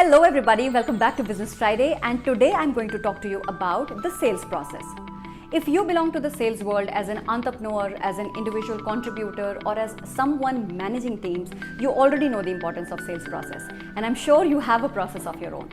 Hello everybody, welcome back to Business Friday, and today I'm going to talk to you about the sales process. If you belong to the sales world as an entrepreneur, as an individual contributor, or as someone managing teams, you already know the importance of sales process, and I'm sure you have a process of your own.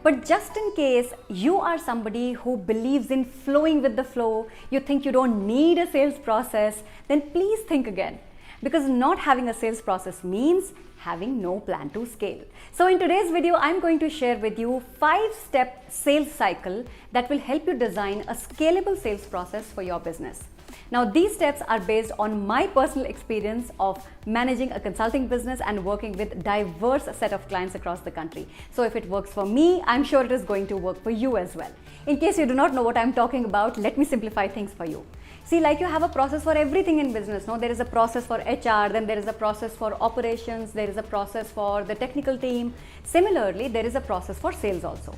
But just in case you are somebody who believes in flowing with the flow, you think you don't need a sales process, then please think again. Because not having a sales process means having no plan to scale. So in today's video, I'm going to share with you 5-step sales cycle that will help you design a scalable sales process for your business. Now, these steps are based on my personal experience of managing a consulting business and working with diverse set of clients across the country. So if it works for me, I'm sure it is going to work for you as well. In case you do not know what I'm talking about, let me simplify things for you. See, like you have a process for everything in business, no? There is a process for HR, then there is a process for operations, there is a process for the technical team. Similarly, there is a process for sales also.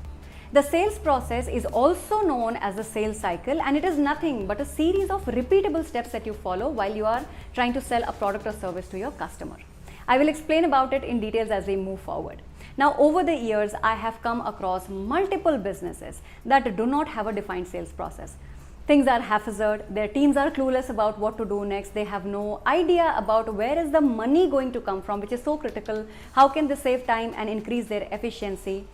The sales process is also known as the sales cycle, and it is nothing but a series of repeatable steps that you follow while you are trying to sell a product or service to your customer. I will explain about it in details as we move forward. Now, over the years, I have come across multiple businesses that do not have a defined sales process. Things are haphazard, their teams are clueless about what to do next, they have no idea about where is the money going to come from, which is so critical, how can they save time and increase their efficiency,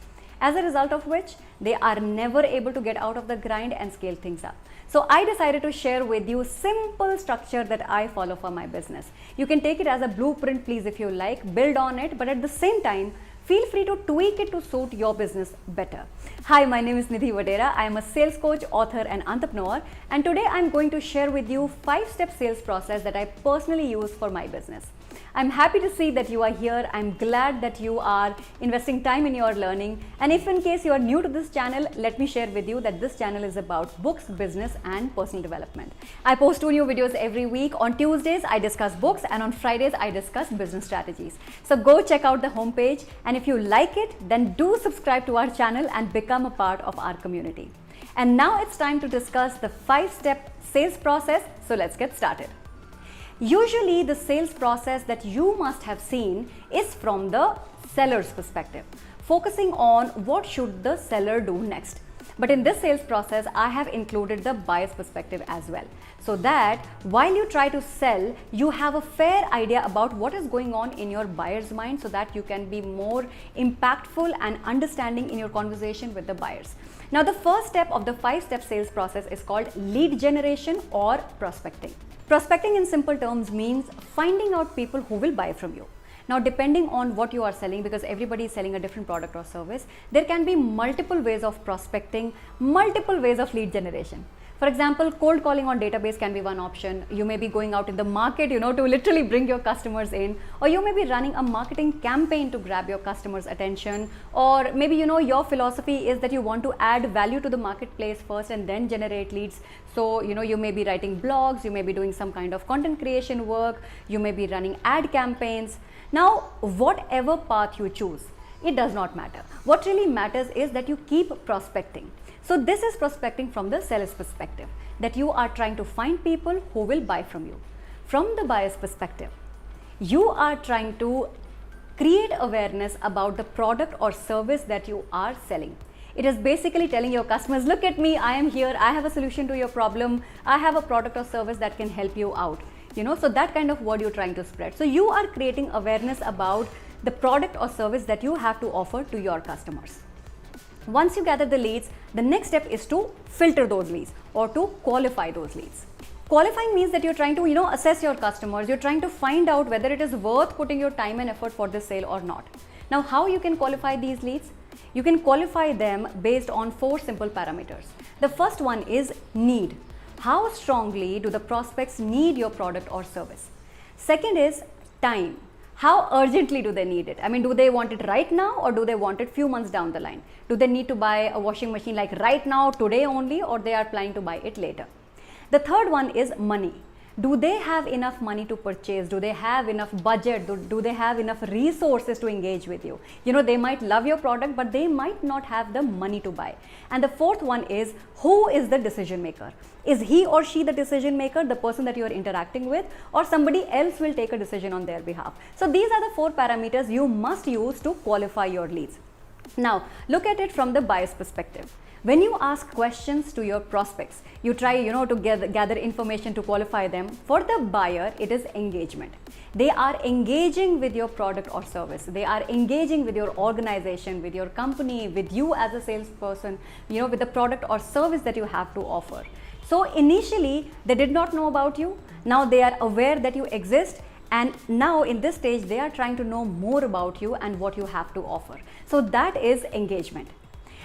as a result of which they are never able to get out of the grind and scale things up. So I decided to share with you simple structure that I follow for my business. You can take it as a blueprint, please, if you like, build on it, but at the same time, feel free to tweak it to suit your business better. Hi, my name is Nidhi Vadera. I am a sales coach, author and entrepreneur, and today I'm going to share with you 5-step sales process that I personally use for my business. I'm happy to see that you are here. I'm glad that you are investing time in your learning, and if in case you are new to this channel, let me share with you that this channel is about books, business and personal development. I post 2 new videos every week. On Tuesdays, I discuss books, and on Fridays, I discuss business strategies. So go check out the homepage, and if you like it, then do subscribe to our channel and become a part of our community. And now it's time to discuss the 5-step sales process. So let's get started. Usually the sales process that you must have seen is from the seller's perspective, focusing on what should the seller do next. But in this sales process, I have included the buyer's perspective as well, so that while you try to sell, you have a fair idea about what is going on in your buyer's mind, so that you can be more impactful and understanding in your conversation with the buyers. Now, the first step of the 5-step sales process is called lead generation or prospecting. Prospecting in simple terms means finding out people who will buy from you. Now, depending on what you are selling, because everybody is selling a different product or service, there can be multiple ways of prospecting, multiple ways of lead generation. For example, cold calling on database can be one option. You may be going out in the market, to literally bring your customers in, or you may be running a marketing campaign to grab your customers' attention, or maybe, your philosophy is that you want to add value to the marketplace first and then generate leads. So, you may be writing blogs, you may be doing some kind of content creation work, you may be running ad campaigns. Now, whatever path you choose, it does not matter. What really matters is that you keep prospecting. So this is prospecting from the seller's perspective, that you are trying to find people who will buy from you. From the buyer's perspective, you are trying to create awareness about the product or service that you are selling. It is basically telling your customers, look at me, I am here, I have a solution to your problem, I have a product or service that can help you out. So that kind of word you're trying to spread. So you are creating awareness about the product or service that you have to offer to your customers. Once you gather the leads, the next step is to filter those leads or to qualify those leads. Qualifying means that you're trying to, assess your customers. You're trying to find out whether it is worth putting your time and effort for this sale or not. Now, how you can qualify these leads? You can qualify them based on 4 simple parameters. The first one is need. How strongly do the prospects need your product or service? Second is time. How urgently do they need it? I mean, do they want it right now, or do they want it few months down the line? Do they need to buy a washing machine like right now, today only, or they are planning to buy it later? The third one is money. Do they have enough money to purchase? Do they have enough budget? Do they have enough resources to engage with you? They might love your product, but they might not have the money to buy. And the fourth one is, who is the decision maker? Is he or she the decision maker, the person that you are interacting with, or somebody else will take a decision on their behalf? So these are the 4 parameters you must use to qualify your leads. Now, look at it from the buyer's perspective. When you ask questions to your prospects, you try, to gather information to qualify them. For the buyer, it is engagement. They are engaging with your product or service. They are engaging with your organization, with your company, with you as a salesperson, with the product or service that you have to offer. So initially, they did not know about you. Now they are aware that you exist. And now in this stage, they are trying to know more about you and what you have to offer. So that is engagement.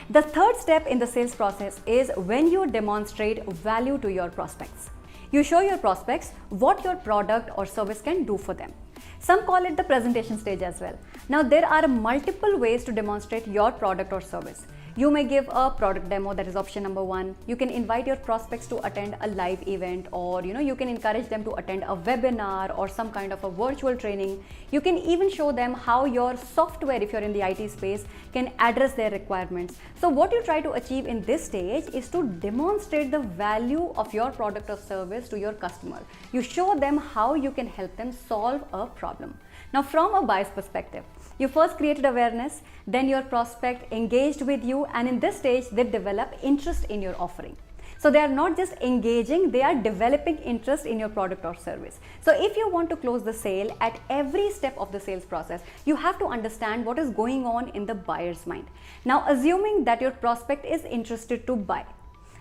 The third step in the sales process is when you demonstrate value to your prospects. You show your prospects what your product or service can do for them. Some call it the presentation stage as well. Now there are multiple ways to demonstrate your product or service. You may give a product demo, that is option number one. You can invite your prospects to attend a live event, or you can encourage them to attend a webinar or some kind of a virtual training. You can even show them how your software, if you're in the IT space, can address their requirements. So what you try to achieve in this stage is to demonstrate the value of your product or service to your customer. You show them how you can help them solve a problem. Now from a buyer's perspective, you first created awareness, then your prospect engaged with you, and in this stage they develop interest in your offering. So they are not just engaging, they are developing interest in your product or service. So if you want to close the sale, at every step of the sales process, you have to understand what is going on in the buyer's mind. Now assuming that your prospect is interested to buy,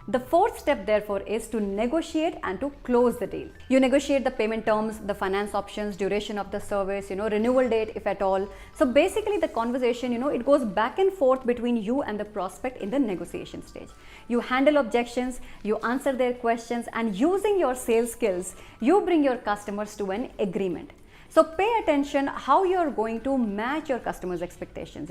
the fourth step therefore is to negotiate and to close the deal. You negotiate the payment terms, the finance options, duration of the service, renewal date if at all. So basically the conversation, it goes back and forth between you and the prospect in the negotiation stage. You handle objections, you answer their questions, and using your sales skills, you bring your customers to an agreement. So pay attention how you are going to match your customers' expectations,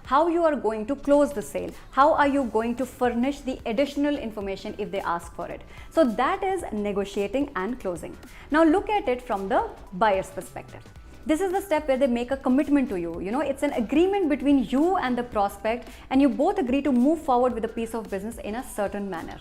how you are going to close the sale, how are you going to furnish the additional information if they ask for it. So that is negotiating and closing. Now look at it from the buyer's perspective. This is the step where they make a commitment to you. It's an agreement between you and the prospect, and you both agree to move forward with a piece of business in a certain manner.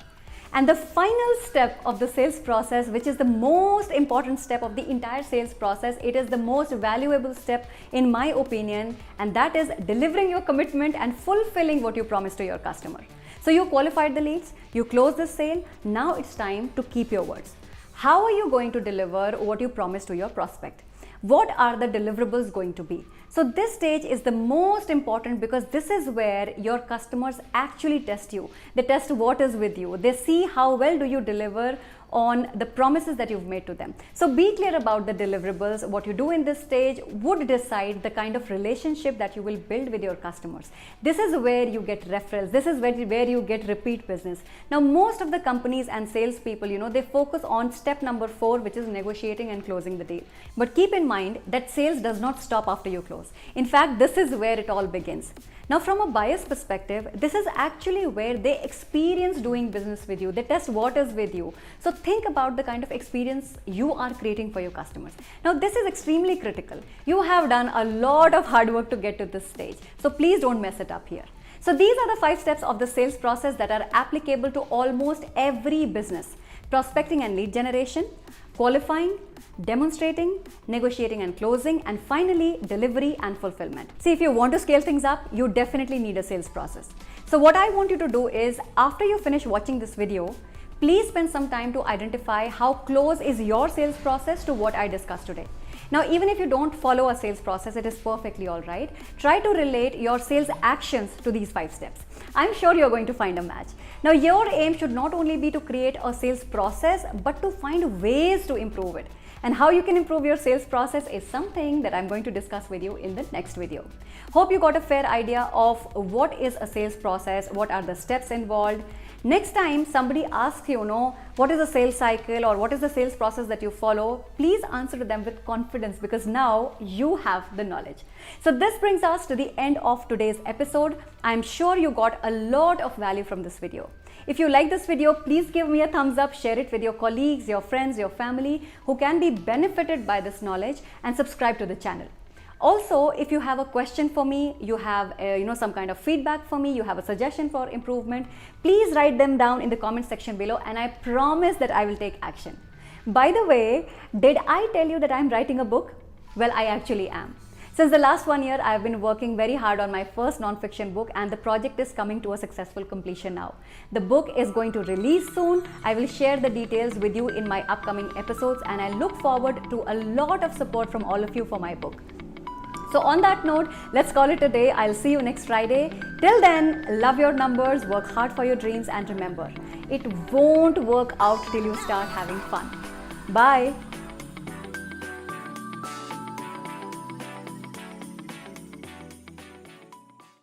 And the final step of the sales process, which is the most important step of the entire sales process, it is the most valuable step in my opinion, and that is delivering your commitment and fulfilling what you promised to your customer. So you qualified the leads, you closed the sale, now it's time to keep your words. How are you going to deliver what you promised to your prospect? What are the deliverables going to be? So this stage is the most important because this is where your customers actually test you. They test what is with you. They see how well do you deliver on the promises that you've made to them. So be clear about the deliverables. What you do in this stage would decide the kind of relationship that you will build with your customers. This is where you get referrals. This is where you get repeat business. Now most of the companies and salespeople, they focus on step number 4, which is negotiating and closing the deal. But keep in mind that sales does not stop after you close. In fact, this is where it all begins. Now from a buyer's perspective, this is actually where they experience doing business with you. They test what is with you. So think about the kind of experience you are creating for your customers. Now this is extremely critical. You have done a lot of hard work to get to this stage. So please don't mess it up here. So these are the 5 steps of the sales process that are applicable to almost every business: prospecting and lead generation, qualifying, demonstrating, negotiating and closing, and finally delivery and fulfillment. See, if you want to scale things up, you definitely need a sales process. So what I want you to do is, after you finish watching this video, please spend some time to identify how close is your sales process to what I discussed today. Now, even if you don't follow a sales process, it is perfectly all right. Try to relate your sales actions to these 5 steps. I'm sure you're going to find a match. Now, your aim should not only be to create a sales process, but to find ways to improve it. And how you can improve your sales process is something that I'm going to discuss with you in the next video. Hope you got a fair idea of what is a sales process, what are the steps involved. Next time somebody asks you, what is the sales cycle or what is the sales process that you follow, please answer to them with confidence because now you have the knowledge. So this brings us to the end of today's episode. I'm sure you got a lot of value from this video. If you like this video, please give me a thumbs up, share it with your colleagues, your friends, your family who can be benefited by this knowledge, and subscribe to the channel. Also, if you have a question for me, you have some kind of feedback for me, you have a suggestion for improvement, please write them down in the comment section below and I promise that I will take action. By the way, did I tell you that I'm writing a book? Well, I actually am. Since the last 1 year, I have been working very hard on my first non-fiction book, and the project is coming to a successful completion now. The book is going to release soon. I will share the details with you in my upcoming episodes, and I look forward to a lot of support from all of you for my book. So on that note, let's call it a day. I'll see you next Friday. Till then, love your numbers, work hard for your dreams, and remember, it won't work out till you start having fun. Bye.